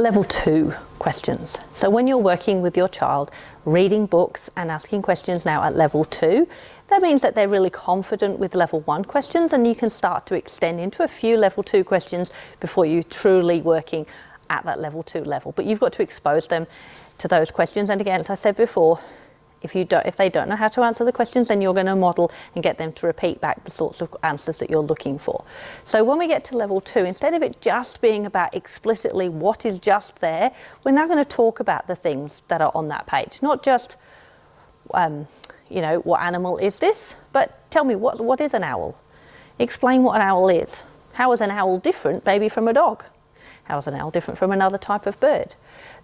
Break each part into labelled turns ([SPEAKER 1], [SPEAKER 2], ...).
[SPEAKER 1] Level 2 questions. So when you're working with your child, reading books and asking questions now at level 2, that means that they're really confident with level 1 questions, and you can start to extend into a few level 2 questions before you're truly working at that level 2 level. But you've got to expose them to those questions. And again, as I said before, if they don't know how to answer the questions, then you're going to model and get them to repeat back the sorts of answers that you're looking for. So when we get to level 2, instead of it just being about explicitly what is just there, we're now going to talk about the things that are on that page. Not just, what animal is this, but tell me, what is an owl? Explain what an owl is. How is an owl different maybe from a dog? How is an owl different from another type of bird?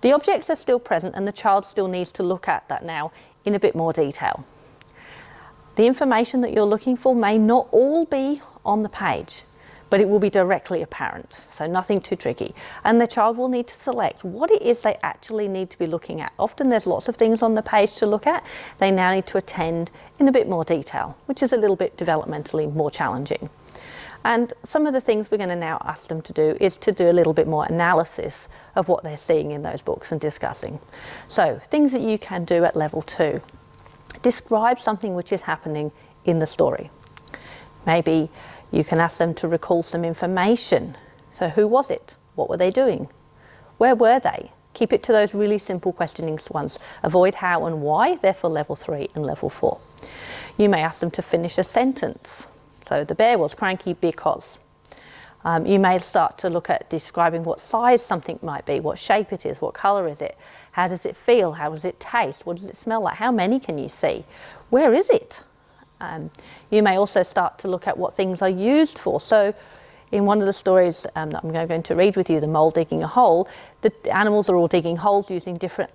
[SPEAKER 1] The objects are still present, and the child still needs to look at that now in a bit more detail. The information that you're looking for may not all be on the page, but it will be directly apparent, so nothing too tricky. And the child will need to select what it is they actually need to be looking at. Often there's lots of things on the page to look at. They now need to attend in a bit more detail, which is a little bit developmentally more challenging. And some of the things we're going to now ask them to do is to do a little bit more analysis of what they're seeing in those books and discussing. So things that you can do at level 2. Describe something which is happening in the story. Maybe you can ask them to recall some information. So who was it? What were they doing? Where were they? Keep it to those really simple questioning ones. Avoid how and why. They're for level 3 and level 4. You may ask them to finish a sentence. So the bear was cranky because. You may start to look at describing what size something might be, what shape it is, what colour is it, how does it feel, how does it taste, what does it smell like, how many can you see, where is it? You may also start to look at what things are used for. So in one of the stories that I'm going to read with you, the mole digging a hole, the animals are all digging holes using different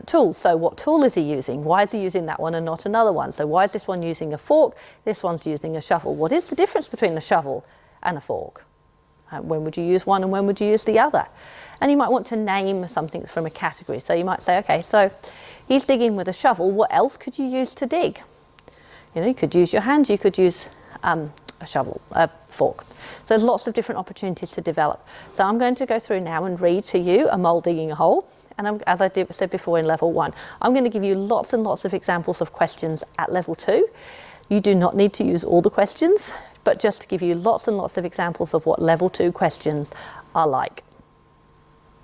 [SPEAKER 1] tools. So what tool is he using? Why is he using that one and not another one? So why is this one using a fork? This one's using a shovel. What is the difference between a shovel and a fork? When would you use one and when would you use the other? And you might want to name something from a category. So you might say, okay, so he's digging with a shovel. What else could you use to dig? You could use your hands, you could use a fork. So there's lots of different opportunities to develop. So I'm going to go through now and read to you a mole digging a hole. And as I said before in level 1, I'm going to give you lots and lots of examples of questions at level 2. You do not need to use all the questions, but just to give you lots and lots of examples of what level 2 questions are like.